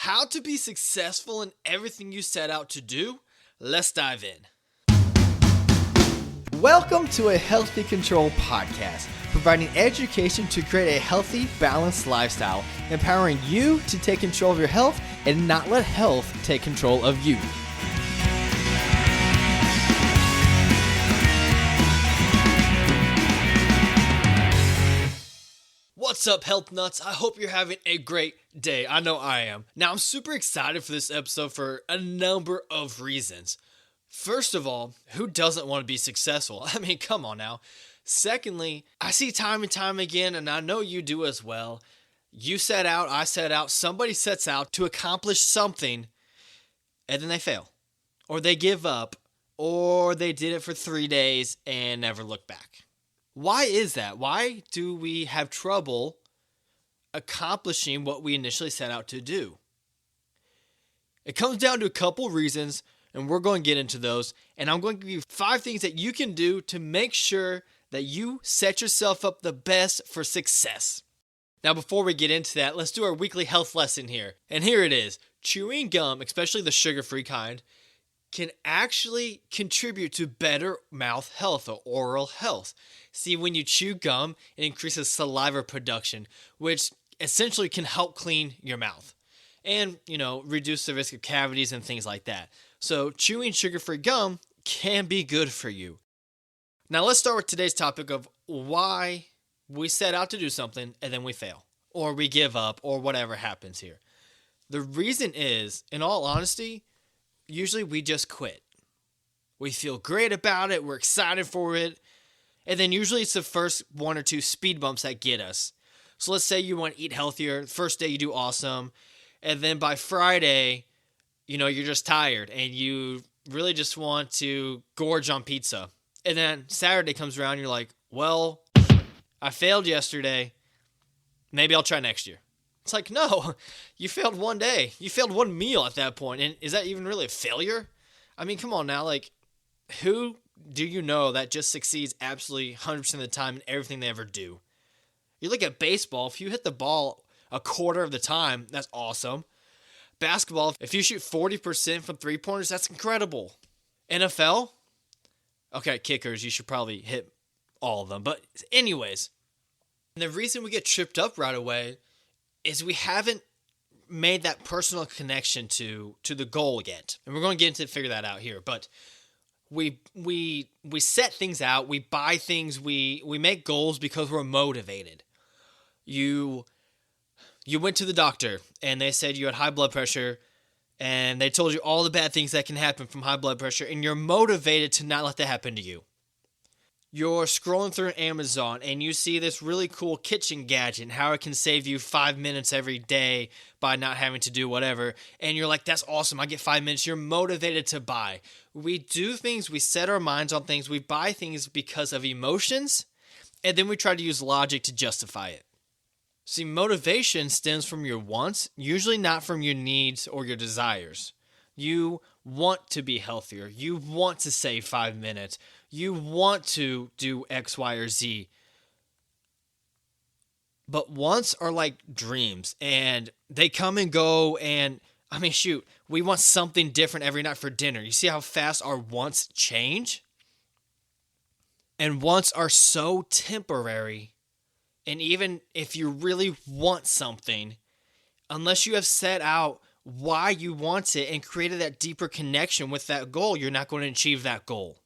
How to be successful in everything you set out to do? Let's dive in. Welcome to a Healthy Control podcast, providing education to create a healthy, balanced lifestyle, empowering you to take control of your health and not let health take control of you. What's up, health nuts? I hope you're having a great day. I know I am. Now, I'm super excited for this episode for a number of reasons. First of all, who doesn't want to be successful? I mean, come on now. Secondly, I see time and time again, and I know you do as well. You set out, I set out, somebody sets out to accomplish something, and then they fail. Or they give up, or they did it for 3 days and never look back. Why is that? Why do we have trouble accomplishing what we initially set out to do? It comes down to a couple reasons, and we're going to get into those. And I'm going to give you 5 things that you can do to make sure that you set yourself up the best for success. Now, before we get into that, let's do our weekly health lesson here. And here it is. Chewing gum, especially the sugar-free kind, can actually contribute to better mouth health or oral health. See, when you chew gum, it increases saliva production, which essentially can help clean your mouth and, reduce the risk of cavities and things like that. So chewing sugar-free gum can be good for you. Now let's start with today's topic of why we set out to do something and then we fail, or we give up, or whatever happens here. The reason is, in all honesty, usually we just quit. We feel great about it, we're excited for it, and then usually it's the first 1 or 2 speed bumps that get us. So let's say you want to eat healthier. First day you do awesome, and then by Friday, you're just tired and you really just want to gorge on pizza. And then Saturday comes around, you're like, well, I failed yesterday. Maybe I'll try next year. It's like, no, you failed one day. You failed one meal at that point. And is that even really a failure? I mean, come on now. Like, who do you know that just succeeds absolutely 100% of the time in everything they ever do? You look at baseball, if you hit the ball a quarter of the time, that's awesome. Basketball, if you shoot 40% from three-pointers, that's incredible. NFL? Okay, kickers, you should probably hit all of them. But anyways, the reason we get tripped up right away is we haven't made that personal connection to the goal yet. And we're going to get into figure that out here. But we set things out, we buy things, we make goals because we're motivated. You went to the doctor and they said you had high blood pressure and they told you all the bad things that can happen from high blood pressure, and you're motivated to not let that happen to you. You're scrolling through Amazon and you see this really cool kitchen gadget and how it can save you 5 minutes every day by not having to do whatever. And you're like, that's awesome. I get 5 minutes. You're motivated to buy. We do things. We set our minds on things. We buy things because of emotions. And then we try to use logic to justify it. See, motivation stems from your wants, usually not from your needs or your desires. You want to be healthier. You want to save 5 minutes. You want to do X, Y, or Z. But wants are like dreams, and they come and go, and we want something different every night for dinner. You see how fast our wants change? And wants are so temporary, and even if you really want something, unless you have set out why you want it and created that deeper connection with that goal, you're not going to achieve that goal.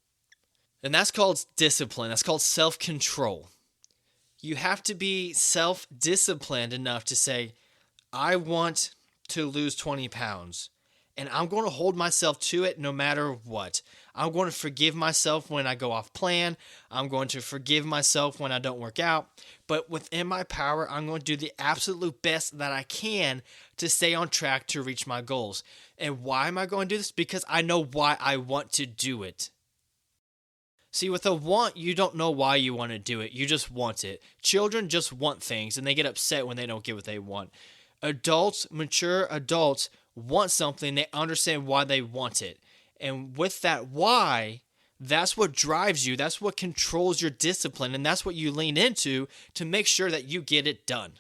And that's called discipline. That's called self-control. You have to be self-disciplined enough to say, I want to lose 20 pounds, and I'm going to hold myself to it no matter what. I'm going to forgive myself when I go off plan. I'm going to forgive myself when I don't work out. But within my power, I'm going to do the absolute best that I can to stay on track to reach my goals. And why am I going to do this? Because I know why I want to do it. See, with a want, you don't know why you want to do it. You just want it. Children just want things, and they get upset when they don't get what they want. Mature adults want something. They understand why they want it. And with that why, that's what drives you. That's what controls your discipline. And that's what you lean into to make sure that you get it done.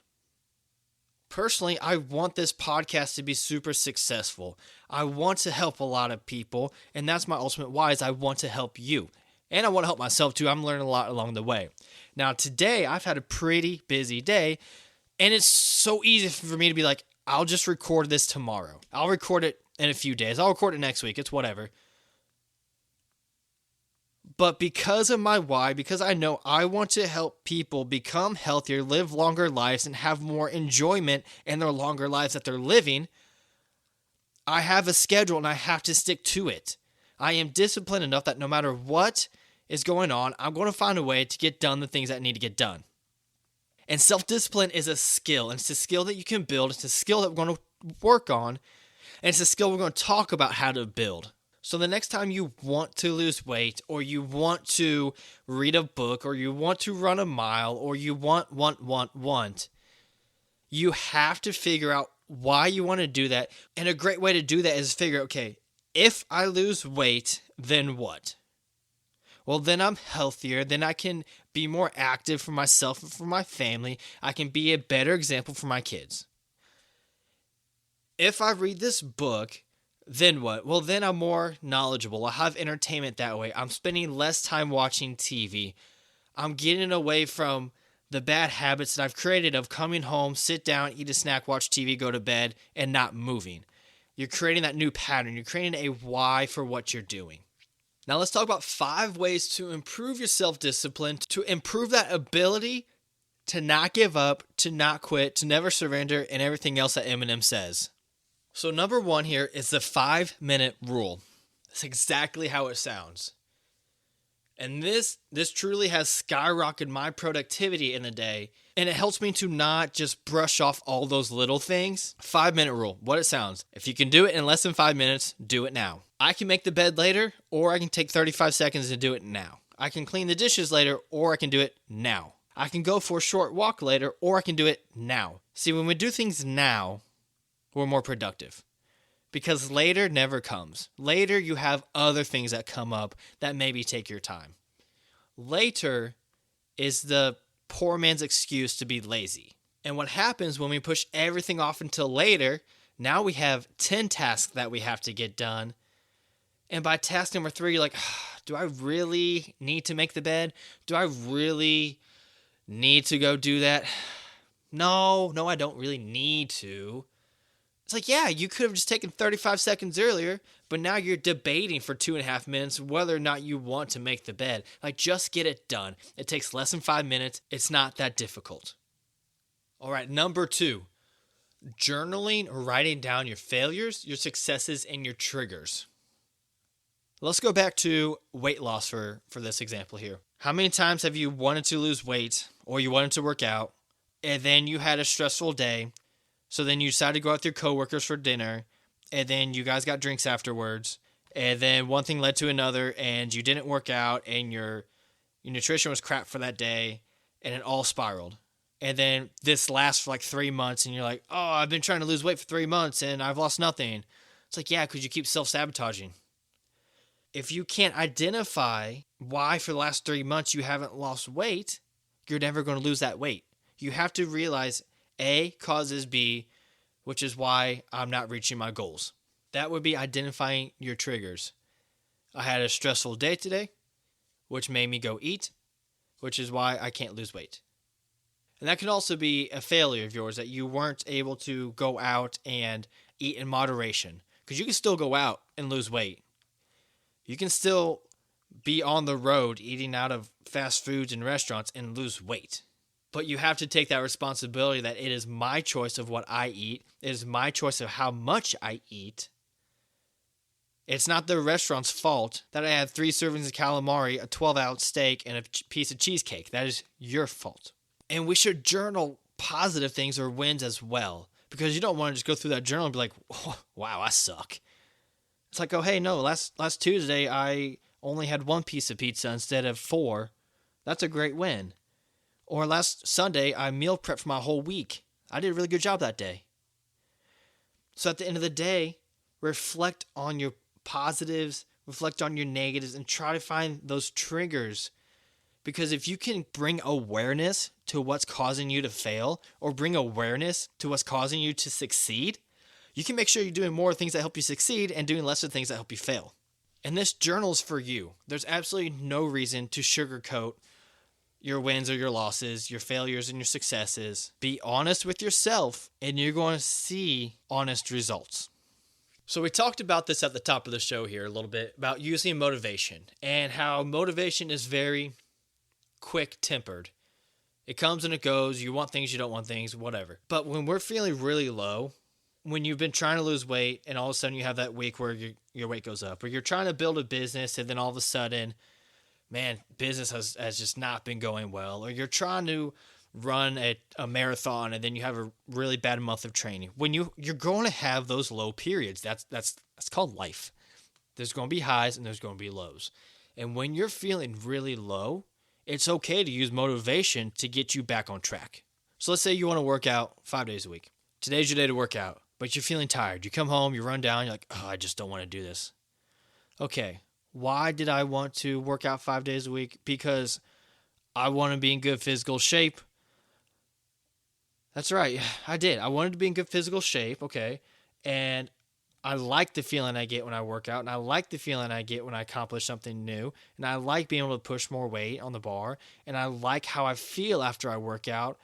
Personally, I want this podcast to be super successful. I want to help a lot of people, and that's my ultimate why is I want to help you. And I want to help myself too. I'm learning a lot along the way. Now, today, I've had a pretty busy day, and it's so easy for me to be like, I'll just record this tomorrow. I'll record it in a few days. I'll record it next week. It's whatever. But because of my why, because I know I want to help people become healthier, live longer lives, and have more enjoyment in their longer lives that they're living, I have a schedule and I have to stick to it. I am disciplined enough that no matter what is going on, I'm going to find a way to get done the things that need to get done. And self-discipline is a skill, and it's a skill that you can build. It's a skill that we're going to work on, and it's a skill we're going to talk about how to build. So the next time you want to lose weight, or you want to read a book, or you want to run a mile, or you want, you have to figure out why you want to do that. And a great way to do that is figure, okay, if I lose weight, then what? Well, then I'm healthier. Then I can be more active for myself and for my family. I can be a better example for my kids. If I read this book, then what? Well, then I'm more knowledgeable. I have entertainment that way. I'm spending less time watching TV. I'm getting away from the bad habits that I've created of coming home, sit down, eat a snack, watch TV, go to bed, and not moving. You're creating that new pattern. You're creating a why for what you're doing. Now let's talk about 5 ways to improve your self-discipline, to improve that ability to not give up, to not quit, to never surrender, and everything else that Eminem says. So number 1 here is the 5-minute rule. That's exactly how it sounds. And this truly has skyrocketed my productivity in the day. And it helps me to not just brush off all those little things. 5-minute rule, what it sounds. If you can do it in less than 5 minutes, do it now. I can make the bed later, or I can take 35 seconds to do it now. I can clean the dishes later, or I can do it now. I can go for a short walk later, or I can do it now. See, when we do things now, we're more productive. Because later never comes. Later you have other things that come up that maybe take your time. Later is the poor man's excuse to be lazy. And what happens when we push everything off until later, now we have 10 tasks that we have to get done. And by task number 3, you're like, do I really need to make the bed? Do I really need to go do that? No, I don't really need to. It's like, yeah, you could have just taken 35 seconds earlier, but now you're debating for 2.5 minutes whether or not you want to make the bed. Like, just get it done. It takes less than 5 minutes. It's not that difficult. All right, number 2, journaling or writing down your failures, your successes, and your triggers. Let's go back to weight loss for this example here. How many times have you wanted to lose weight or you wanted to work out, and then you had a stressful day? So then you decided to go out with your coworkers for dinner, and then you guys got drinks afterwards, and then one thing led to another, and you didn't work out, and your nutrition was crap for that day, and it all spiraled. And then this lasts for like 3 months, and you're like, oh, I've been trying to lose weight for 3 months, and I've lost nothing. It's like, yeah, because you keep self-sabotaging. If you can't identify why for the last 3 months you haven't lost weight, you're never going to lose that weight. You have to realize A causes B, which is why I'm not reaching my goals. That would be identifying your triggers. I had a stressful day today, which made me go eat, which is why I can't lose weight. And that can also be a failure of yours, that you weren't able to go out and eat in moderation. Because you can still go out and lose weight. You can still be on the road eating out of fast foods and restaurants and lose weight. But you have to take that responsibility that it is my choice of what I eat. It is my choice of how much I eat. It's not the restaurant's fault that I had 3 servings of calamari, a 12-ounce steak, and a piece of cheesecake. That is your fault. And we should journal positive things or wins as well. Because you don't want to just go through that journal and be like, oh, wow, I suck. It's like, oh, hey, no, last Tuesday I only had 1 piece of pizza instead of 4. That's a great win. Or last Sunday, I meal prepped for my whole week. I did a really good job that day. So at the end of the day, reflect on your positives, reflect on your negatives, and try to find those triggers. Because if you can bring awareness to what's causing you to fail or bring awareness to what's causing you to succeed, you can make sure you're doing more things that help you succeed and doing less of things that help you fail. And this journal is for you. There's absolutely no reason to sugarcoat your wins or your losses, your failures and your successes. Be honest with yourself and you're going to see honest results. So we talked about this at the top of the show here a little bit about using motivation and how motivation is very quick-tempered. It comes and it goes. You want things, you don't want things, whatever. But when we're feeling really low, when you've been trying to lose weight and all of a sudden you have that week where your weight goes up, or you're trying to build a business and then all of a sudden, man, business has just not been going well, or you're trying to run a marathon and then you have a really bad month of training. When you're going to have those low periods. That's called life. There's going to be highs and there's going to be lows. And when you're feeling really low, it's okay to use motivation to get you back on track. So let's say you want to work out 5 days a week. Today's your day to work out, but you're feeling tired. You come home, you run down, you're like, oh, I just don't want to do this. Okay, why did I want to work out 5 days a week? Because I want to be in good physical shape. That's right, I did. I wanted to be in good physical shape, okay, and I like the feeling I get when I work out, and I like the feeling I get when I accomplish something new, and I like being able to push more weight on the bar, and I like how I feel after I work out.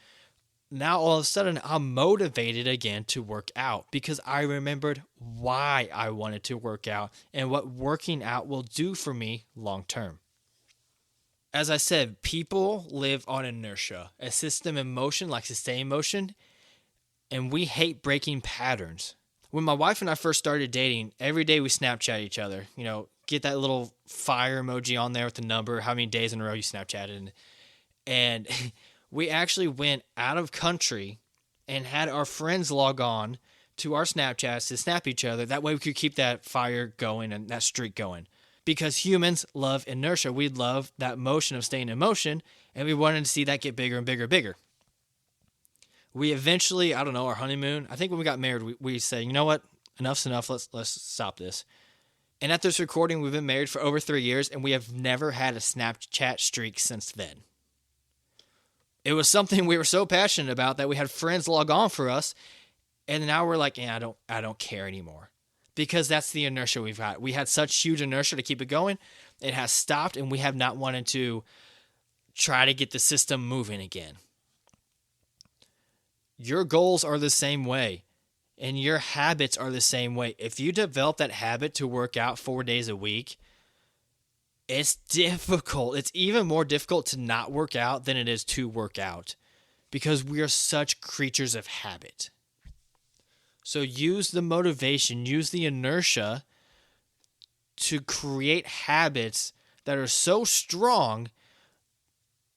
Now all of a sudden I'm motivated again to work out because I remembered why I wanted to work out and what working out will do for me long term. As I said, people live on inertia. A system in motion likes to stay in motion, and we hate breaking patterns. When my wife and I first started dating, every day we Snapchat each other. You know, get that little fire emoji on there with the number, how many days in a row you Snapchatted. And we actually went out of country and had our friends log on to our Snapchats to snap each other. That way we could keep that fire going and that streak going. Because humans love inertia. We love that motion of staying in motion, and we wanted to see that get bigger and bigger and bigger. We eventually, I don't know, our honeymoon, I think when we got married, we said, you know what? Enough's enough. Let's stop this. And at this recording, we've been married for over 3 years, and we have never had a Snapchat streak since then. It was something we were so passionate about that we had friends log on for us, and now we're like, I don't care anymore. Because that's the inertia we've got. We had such huge inertia to keep it going. It has stopped, and we have not wanted to try to get the system moving again. Your goals are the same way, and your habits are the same way. If you develop that habit to work out 4 days a week, it's difficult. It's even more difficult to not work out than it is to work out because we are such creatures of habit. So use the motivation, use the inertia to create habits that are so strong,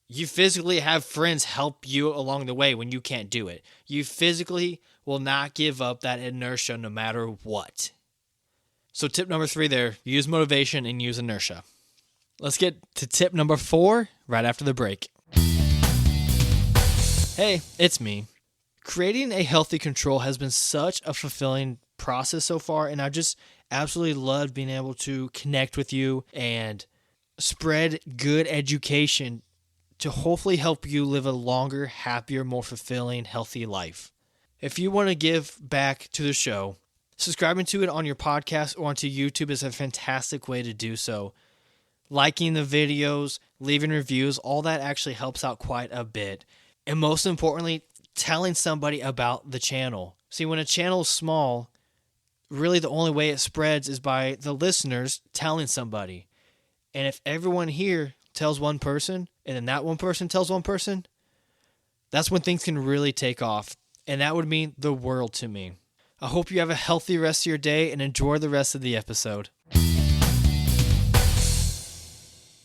you physically have friends help you along the way when you can't do it. You physically will not give up that inertia no matter what. So tip number 3 there, use motivation and use inertia. Let's get to tip number 4 right after the break. Hey, it's me. Creating a healthy control has been such a fulfilling process so far, and I just absolutely loved being able to connect with you and spread good education to hopefully help you live a longer, happier, more fulfilling, healthy life. If you want to give back to the show, subscribing to it on your podcast or onto YouTube is a fantastic way to do so. Liking the videos, leaving reviews, all that actually helps out quite a bit. And most importantly, telling somebody about the channel. See, when a channel is small, really the only way it spreads is by the listeners telling somebody. And if everyone here tells one person, and then that one person tells one person, that's when things can really take off. And that would mean the world to me. I hope you have a healthy rest of your day and enjoy the rest of the episode.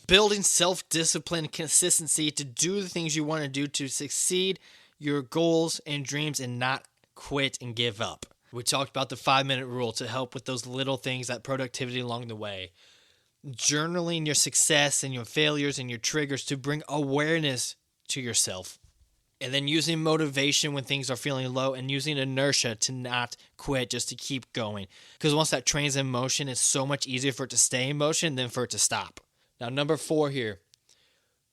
Building self-discipline and consistency to do the things you want to do to succeed your goals and dreams and not quit and give up. We talked about the 5-minute rule to help with those little things, that productivity along the way. Journaling your success and your failures and your triggers to bring awareness to yourself. And then using motivation when things are feeling low and using inertia to not quit, just to keep going. Because once that train's in motion, it's so much easier for it to stay in motion than for it to stop. Now, number 4 here.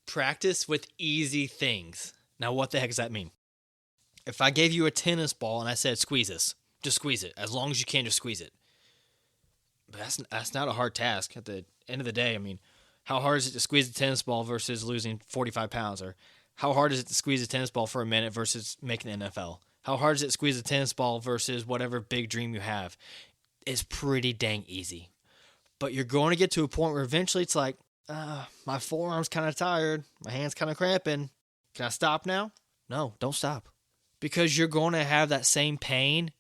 Practice with easy things. Now, what the heck does that mean? If I gave you a tennis ball and I said, squeeze this, just squeeze it. As long as you can, just squeeze it. But that's not a hard task. At the end of the day, I mean, how hard is it to squeeze a tennis ball versus losing 45 pounds? Or how hard is it to squeeze a tennis ball for a minute versus making the NFL? How hard is it to squeeze a tennis ball versus whatever big dream you have? It's pretty dang easy. But you're going to get to a point where eventually it's like, my forearm's kind of tired. My hand's kind of cramping. Can I stop now? No, don't stop. Because you're going to have that same pain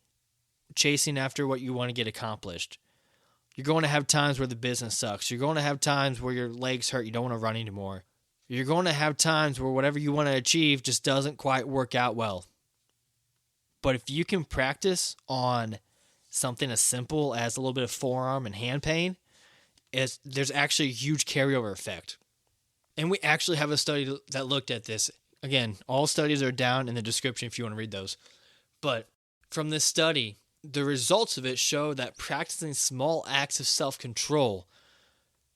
chasing after what you want to get accomplished. You're going to have times where the business sucks. You're going to have times where your legs hurt. You don't want to run anymore. You're going to have times where whatever you want to achieve just doesn't quite work out well. But if you can practice on something as simple as a little bit of forearm and hand pain, there's actually a huge carryover effect. And we actually have a study that looked at this. Again, all studies are down in the description if you want to read those. But from this study, the results of it show that practicing small acts of self-control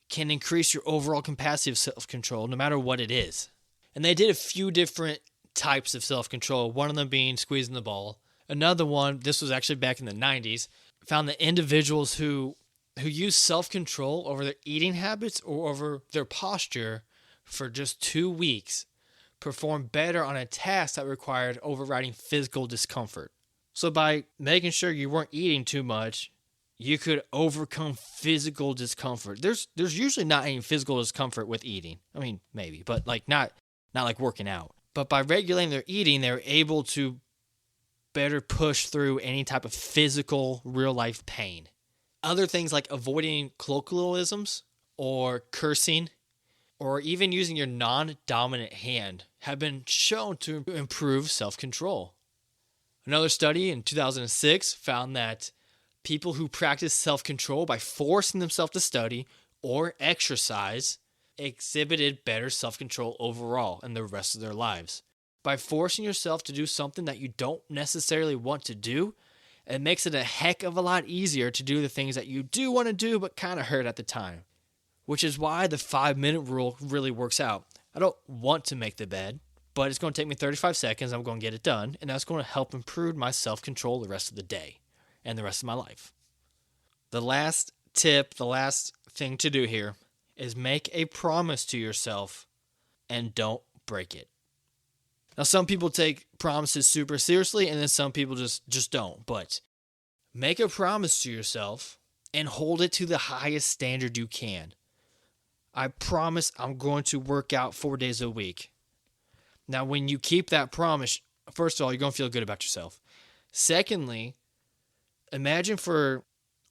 can increase your overall capacity of self-control no matter what it is. And they did a few different types of self-control, one of them being squeezing the ball. Another one, this was actually back in the 90s, found that individuals who use self-control over their eating habits or over their posture for just 2 weeks performed better on a task that required overriding physical discomfort. So by making sure you weren't eating too much, you could overcome physical discomfort. There's usually not any physical discomfort with eating. I mean, maybe, but like not like working out. But by regulating their eating, they were able to better push through any type of physical, real-life pain. Other things like avoiding colloquialisms or cursing or even using your non-dominant hand have been shown to improve self-control. Another study in 2006 found that people who practice self-control by forcing themselves to study or exercise exhibited better self-control overall in the rest of their lives. By forcing yourself to do something that you don't necessarily want to do, it makes it a heck of a lot easier to do the things that you do want to do but kind of hurt at the time. Which is why the 5-minute rule really works out. I don't want to make the bed, but it's going to take me 35 seconds. I'm going to get it done, and that's going to help improve my self-control the rest of the day and the rest of my life. The last tip, the last thing to do here is make a promise to yourself and don't break it. Now, some people take promises super seriously, and then some people just don't. But make a promise to yourself and hold it to the highest standard you can. I promise I'm going to work out 4 days a week. Now, when you keep that promise, first of all, you're going to feel good about yourself. Secondly, imagine for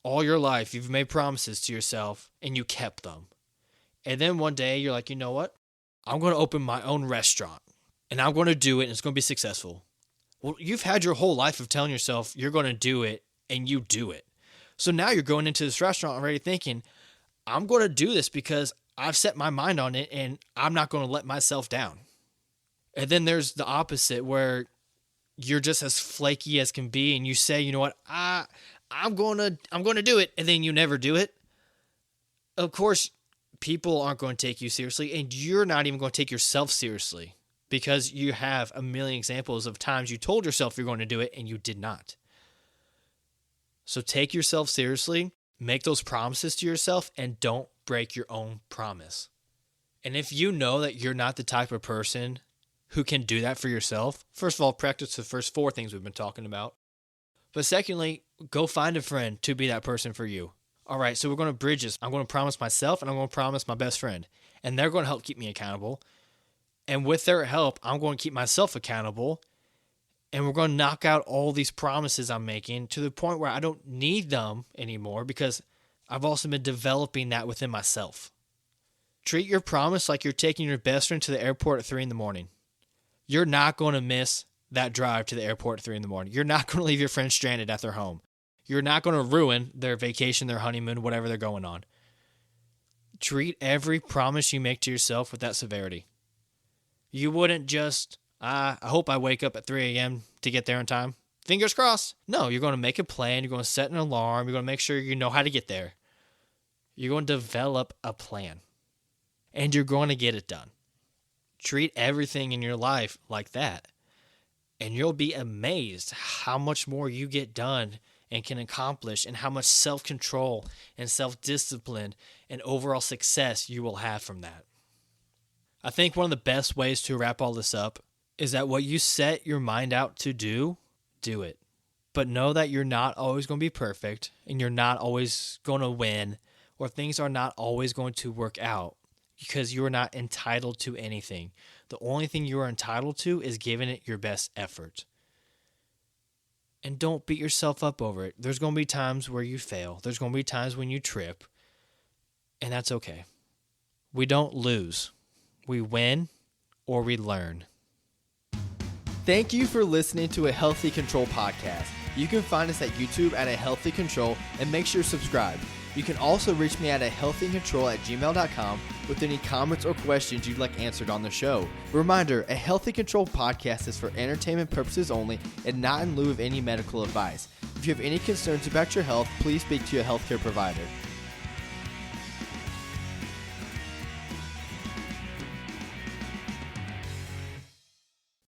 all your life you've made promises to yourself and you kept them. And then one day you're like, you know what? I'm going to open my own restaurant and I'm going to do it and it's going to be successful. Well, you've had your whole life of telling yourself you're going to do it and you do it. So now you're going into this restaurant already thinking, I'm going to do this because I've set my mind on it and I'm not going to let myself down. And then there's the opposite where you're just as flaky as can be and you say, you know what, I'm going to do it, and then you never do it. Of course, people aren't going to take you seriously, and you're not even going to take yourself seriously because you have a million examples of times you told yourself you're going to do it and you did not. So take yourself seriously, make those promises to yourself, and don't break your own promise. And if you know that you're not the type of person who can do that for yourself, first of all, practice the first 4 things we've been talking about. But secondly, go find a friend to be that person for you. All right, so we're going to bridge this. I'm going to promise myself and I'm going to promise my best friend. And they're going to help keep me accountable. And with their help, I'm going to keep myself accountable. And we're going to knock out all these promises I'm making to the point where I don't need them anymore because I've also been developing that within myself. Treat your promise like you're taking your best friend to the airport at 3 a.m. You're not going to miss that drive to the airport at 3 a.m. You're not going to leave your friend stranded at their home. You're not going to ruin their vacation, their honeymoon, whatever they're going on. Treat every promise you make to yourself with that severity. You wouldn't just, I hope I wake up at 3 a.m. to get there in time. Fingers crossed. No, you're going to make a plan. You're going to set an alarm. You're going to make sure you know how to get there. You're going to develop a plan. And you're going to get it done. Treat everything in your life like that. And you'll be amazed how much more you get done and can accomplish, and how much self-control and self-discipline and overall success you will have from that. I think one of the best ways to wrap all this up is that what you set your mind out to do, do it. But know that you're not always going to be perfect, and you're not always going to win, or things are not always going to work out, because you are not entitled to anything. The only thing you are entitled to is giving it your best effort. And don't beat yourself up over it. There's going to be times where you fail. There's going to be times when you trip. And that's okay. We don't lose. We win or we learn. Thank you for listening to A Healthy Control podcast. You can find us at YouTube at A Healthy Control, and make sure to subscribe. You can also reach me at ahealthycontrol@gmail.com with any comments or questions you'd like answered on the show. Reminder, A Healthy Control podcast is for entertainment purposes only and not in lieu of any medical advice. If you have any concerns about your health, please speak to your healthcare provider.